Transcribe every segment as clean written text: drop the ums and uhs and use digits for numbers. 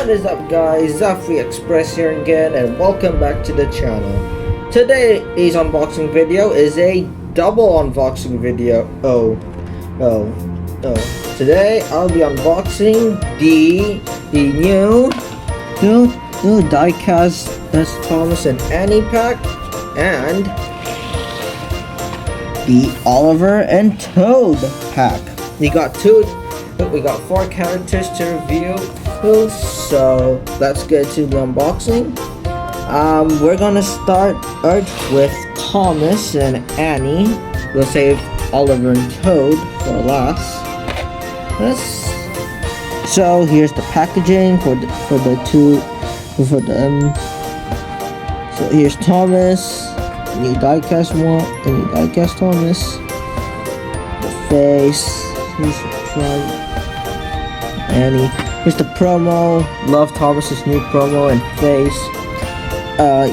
What is up guys, Zafri Express here again and welcome back to the channel. Today's unboxing video is a double unboxing video. Today I'll be unboxing the new diecast Thomas and Annie pack and the Oliver and Toad pack. We got 4 characters to review, so let's get to the unboxing. We're gonna start with Thomas and Annie. We'll save Oliver and Toad for last. So here's the packaging for them. So here's Thomas, new diecast Thomas. The face. Here's the front. Annie. Here's the promo. Love Thomas's new promo and face.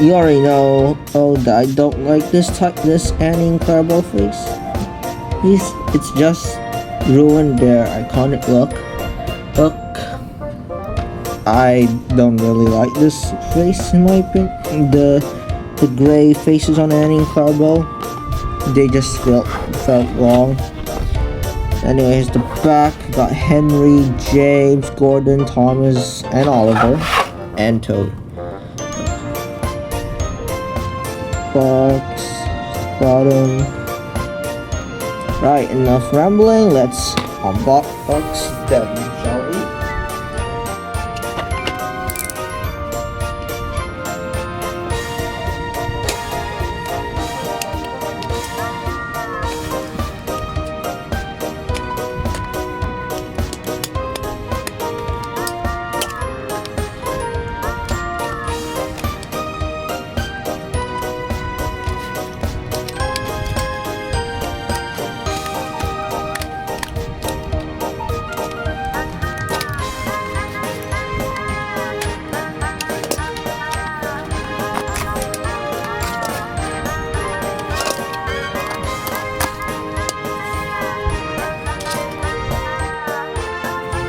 You already know. That I don't like this Annie and Clarabelle face. It's just ruined their iconic look. I don't really like this face in my opinion. The gray faces on Annie and Clarabelle, they just felt wrong. Anyway, here's the back. Got Henry, James, Gordon, Thomas, and Oliver, and Toad. Box, bottom. Right, enough rambling. Let's unbox them, shall we?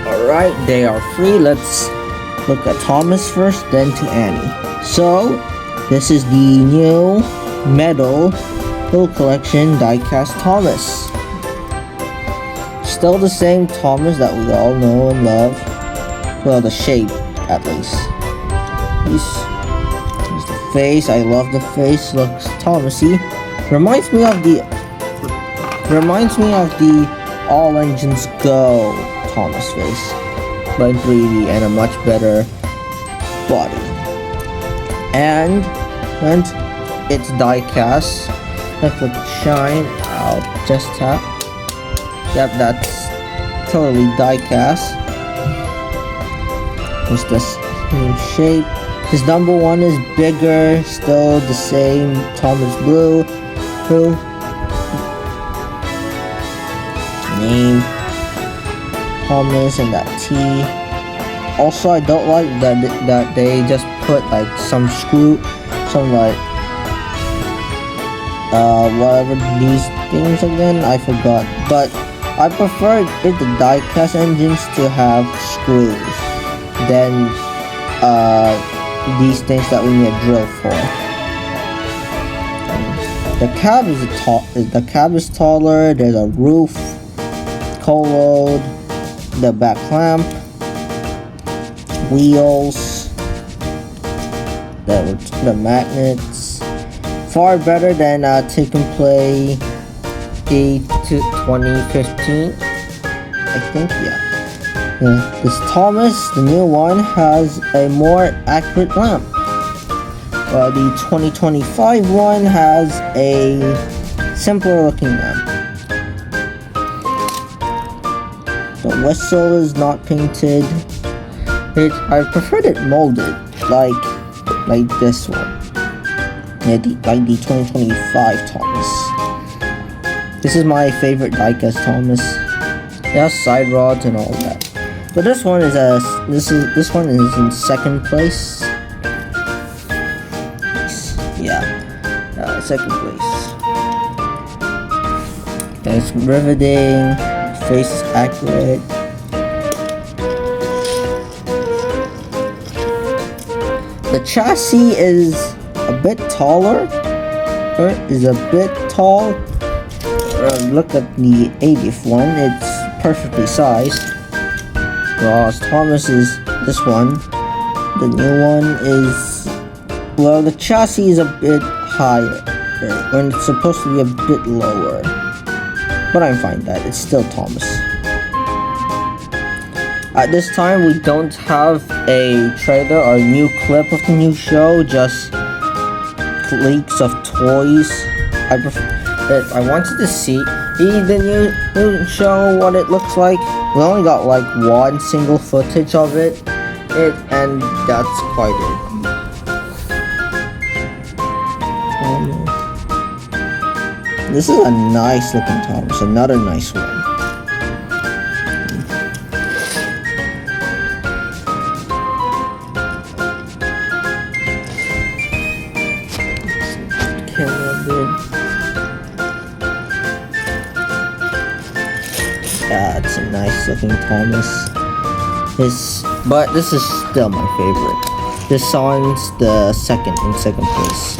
Alright, they are free. Let's look at Thomas first, then to Annie. So, this is the new Metal Hill Collection diecast Thomas. Still the same Thomas that we all know and love. Well, the shape, at least. Here's the face. I love the face. Looks Thomasy. Reminds me of the All Engines Go Thomas face, but in 3D and a much better body. And it's diecast. Let's look at shine. I'll just tap. Yep, that's totally diecast. It's the same shape. His number 1 is bigger, still the same Thomas Blue. Name Thomas and that T. Also, I don't like that they just put like some whatever these things again, I forgot. But I prefer the diecast engines to have screws than these things that we need a drill for. The cab is taller. There's a roof, co-load, the back clamp, wheels, the magnets. Far better than Take and Play 2015. I think, yeah. This Thomas, the new one, has a more accurate lamp. The 2025 one has a simpler looking lamp. The whistle is not painted. I preferred it molded, like this one. Yeah, like the 2025 Thomas. This is my favorite diecast Thomas. It has side rods and all that. But this one is in second place. Second place. It's riveting. Face is accurate. The chassis is a bit taller. Is a bit tall. Look at the 80th one. It's perfectly sized. Whereas Thomas is this one. The new one is, well, the chassis is a bit higher when it's supposed to be a bit lower. But I'm fine with that. It's still Thomas. At this time, we don't have a trailer or new clip of the new show, just leaks of toys. I wanted to see the new show, what it looks like. We only got like one single footage of it, and that's quite it. This is a nice looking Thomas, another nice one. Yeah, it's a nice looking Thomas. But this is still my favorite. This song's the second place.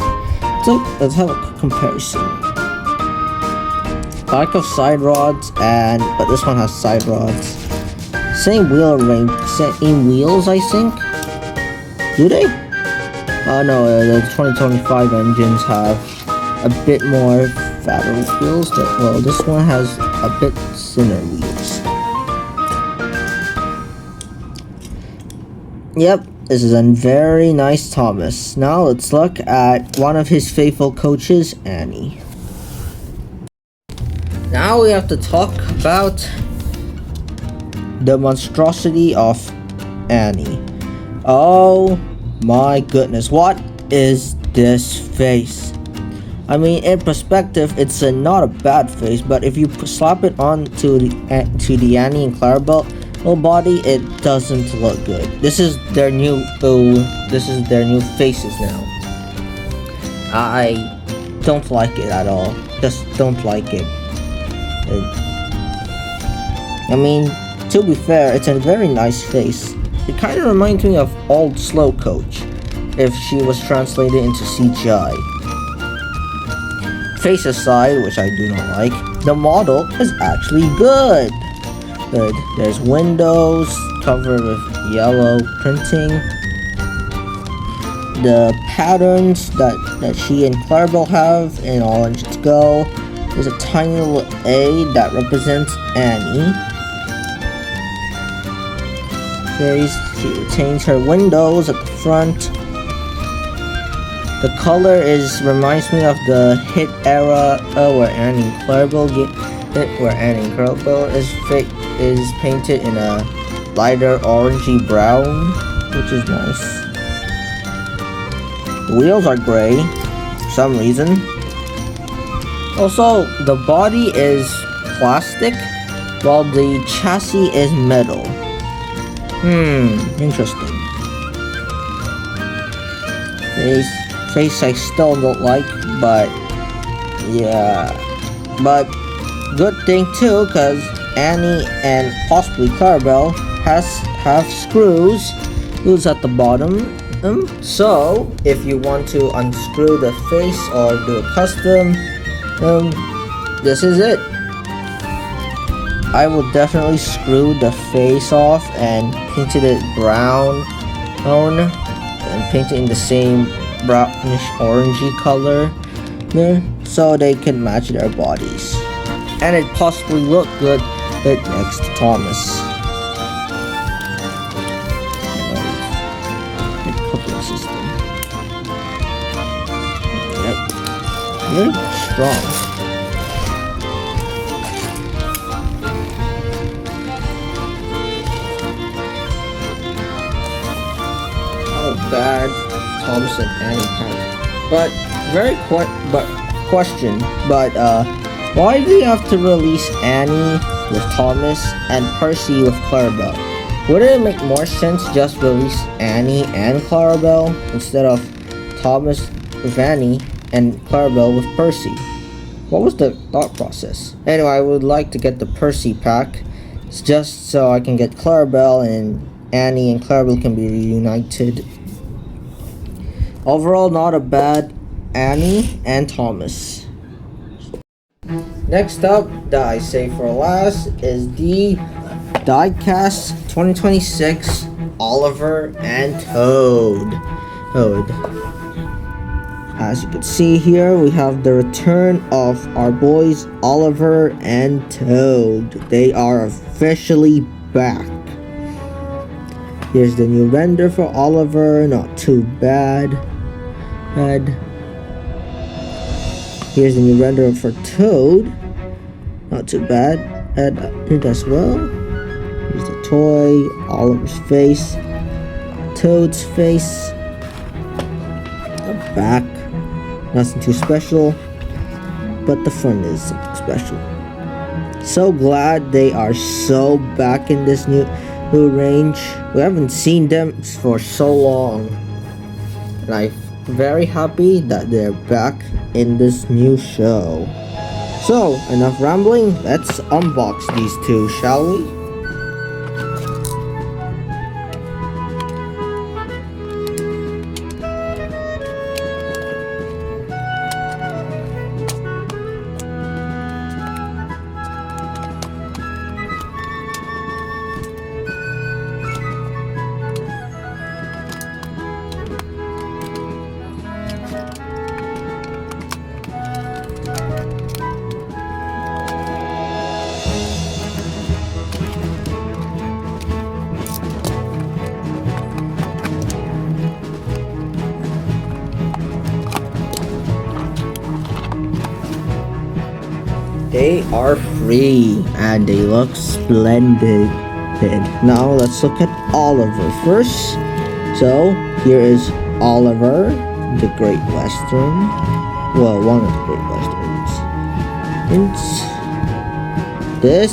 So let's have a comparison. Lack of side rods, but this one has side rods. Same wheel range, same wheels, I think. Do they? Oh no, the 2025 engines have a bit more fatter wheels. Well, this one has a bit thinner wheels. Yep, this is a very nice Thomas. Now let's look at one of his faithful coaches, Annie. Now we have to talk about the monstrosity of Annie. Oh my goodness, what is this face? I mean, in perspective, it's not a bad face, but if you slap it on to the Annie and Clarabelle body, it doesn't look good. This is their new faces now. I don't like it at all. Just don't like it. I mean, to be fair, it's a very nice face. It kind of reminds me of old Slow Coach if she was translated into CGI. Face aside, which I do not like, the model is actually good. There's windows covered with yellow printing. The patterns that she and Clarabelle have in Orange to Go. There's a tiny little A that represents Annie. She retains her windows at the front. The color reminds me of the hit era where Annie and Clarabelle is painted in a lighter orangey brown, which is nice. The wheels are gray for some reason. Also, the body is plastic while the chassis is metal. Interesting. Face I still don't like, but yeah. But good thing too, cause Annie and possibly Clarabelle have screws at the bottom. So if you want to unscrew the face or do a custom, this is it. I will definitely screw the face off and painted it brown and paint it in the same brownish orangey color there, so they can match their bodies, and it possibly look good next to Thomas. Cooking system. Yep. Very strong. Bad Thomas and Annie kind, but why do you have to release Annie with Thomas and Percy with Clarabelle? Wouldn't it make more sense just release Annie and Clarabelle instead of Thomas with Annie and Clarabelle with Percy? What was the thought process? Anyway, I would like to get the Percy pack. It's just so I can get Clarabelle and Annie and Clarabelle can be reunited. Overall, not a bad Annie and Thomas. Next up, that I say for last, is the Diecast 2026 Oliver and Toad. As you can see here, we have the return of our boys Oliver and Toad. They are officially back. Here's the new render for Oliver, not too bad. Here's the new render for Toad, not too bad. It as well. Here's the toy, Oliver's face, Toad's face, the back. Nothing too special, but the front is something special. So glad they are so back in this new range. We haven't seen them for so long, and I'm very happy that they're back in this new show. So, enough rambling, let's unbox these two, shall we? They are free and they look splendid. Now let's look at Oliver first. So here is Oliver, the Great Western. Well, one of the Great Westerns. This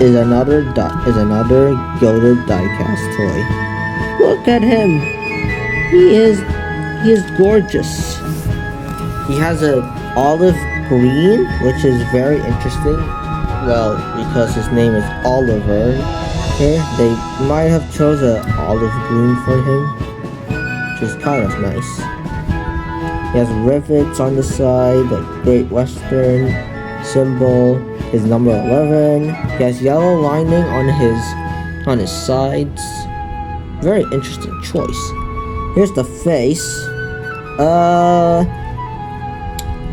is another goated diecast toy. Look at him. He is gorgeous. He has a olive green, which is very interesting. Well, because his name is Oliver. Here, they might have chose an olive green for him, which is kind of nice. He has rivets on the side, the Great Western symbol, his number 11. He has yellow lining on his sides. Very interesting choice. Here's the face.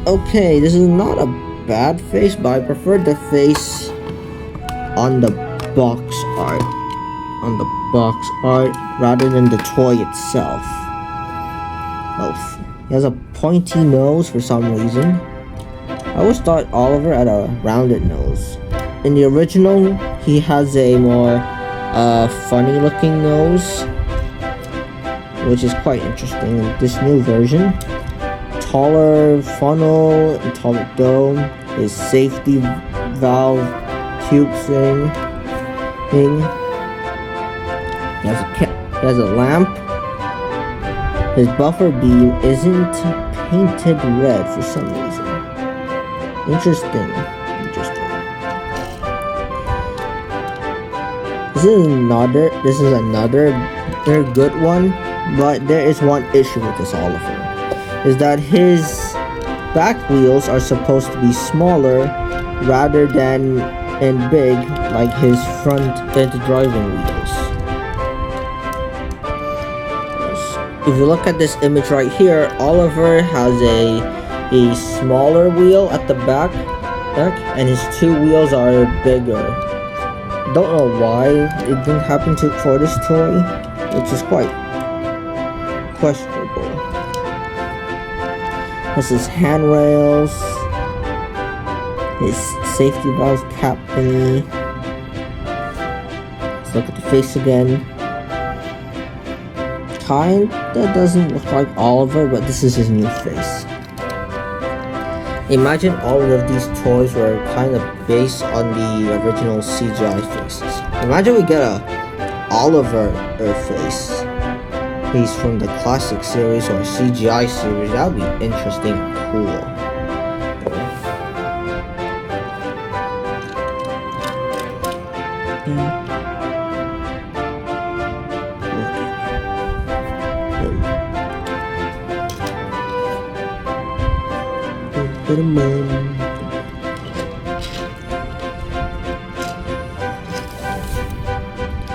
Okay, this is not a bad face, but I prefer the face on the box art. Rather than the toy itself. Oh, he has a pointy nose for some reason. I always thought Oliver had a rounded nose. In the original, he has a more funny looking nose, which is quite interesting. In this new version, taller funnel and taller dome, his safety valve tube thing. He has a lamp. His buffer beam isn't painted red for some reason. Interesting. This is another good one, but there is one issue with this Oliver. Is that his back wheels are supposed to be smaller rather than and big like his front driving wheels. If you look at this image right here, Oliver has a smaller wheel at the back and his two wheels are bigger. Don't know why it didn't happen for this toy, which is quite questionable. This is handrails, his safety valve cap thingy. Let's look at the face again. Kinda doesn't look like Oliver, but this is his new face. Imagine all of these toys were kind of based on the original CGI faces. Imagine we get a Oliver face. He's from the classic series or CGI series. That would be interesting and cool.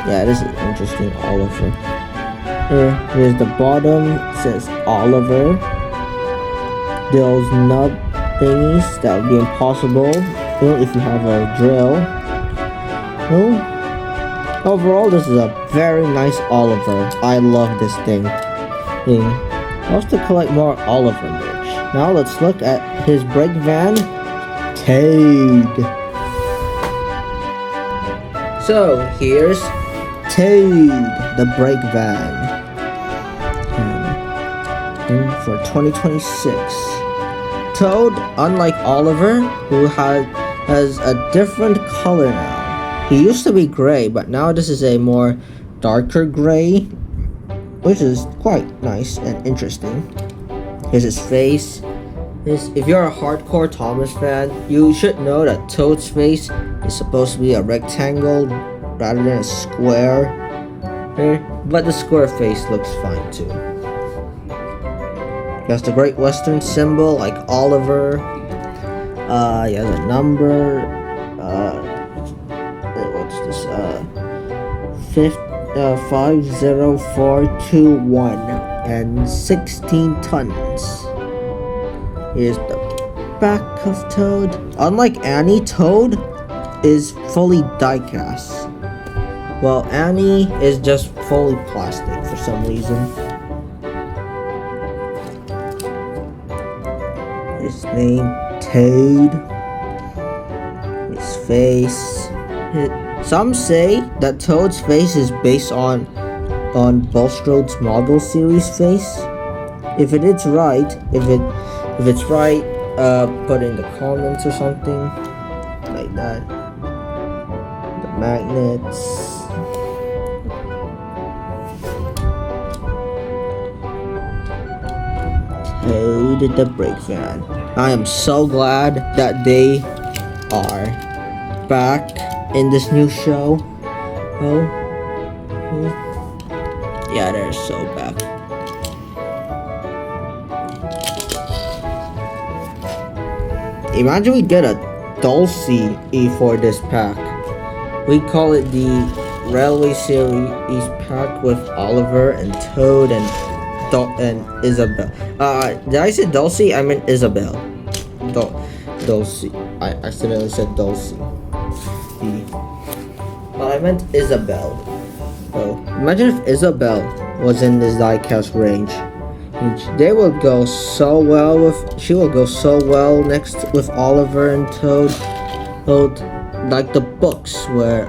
Yeah, this is interesting, Oliver. Here's the bottom. It says Oliver. Those nub thingies, that would be impossible if you have a drill. Overall, this is a very nice Oliver. I love this thing. I have to collect more Oliver merch. Now let's look at his brake van, Toad. So here's Toad, the brake van. For 2026. Toad, unlike Oliver, who has a different color now. He used to be gray, but now this is a more darker gray, which is quite nice and interesting. Here's his face. If you're a hardcore Thomas fan, you should know that Toad's face is supposed to be a rectangle rather than a square. But the square face looks fine too. He has the Great Western symbol like Oliver. He has a number. What's this? 50421 and 16 tons. Here's the back of Toad. Unlike Annie, Toad is fully die-cast. Well, Annie is just fully plastic for some reason. His name, Toad. His face. Some say that Toad's face is based on Bulstrode's Model Series face. If it's right, put in the comments or something like that. The magnets. Toad the brake van. I am so glad that they are back in this new show. Yeah, they're so back. Imagine we get a Dulcie for this pack. We call it the Railway Series pack with Oliver and Toad and Isabelle. Did I say Dulcie? I meant Isabelle. Dulcie. I accidentally said Dulcie. But I meant Isabelle. So imagine if Isabelle was in this diecast range. They will go so well with. She will go so well next with Oliver and Toad. Like the books where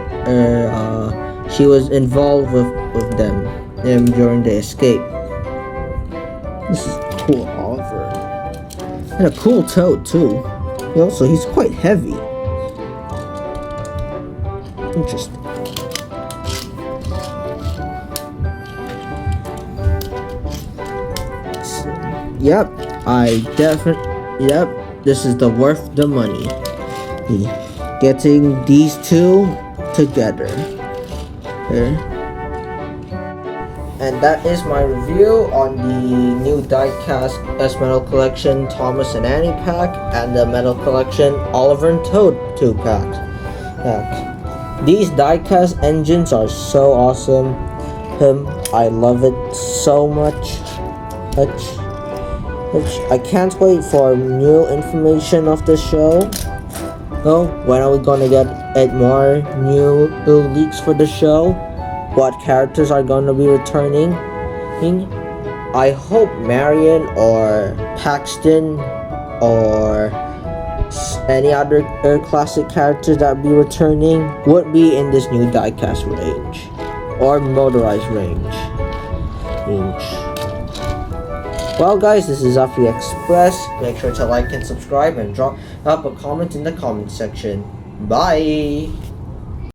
she was involved with them during the escape. This is cool, Oliver. And a cool Toad, too. He's quite heavy. Interesting. Yep, this is the worth the money. Getting these two together. And that is my review on the new diecast S Metal Collection Thomas and Annie pack and the Metal Collection Oliver and Toad 2 pack. These diecast engines are so awesome. I love it so much. I can't wait for new information of the show. When are we gonna get more new leaks for the show? What characters are gonna be returning? I hope Marion or Paxton or any other classic characters that be returning would be in this new diecast range or motorized range. Well guys, this is Afi Express. Make sure to like and subscribe and drop a comment in the comment section. Bye!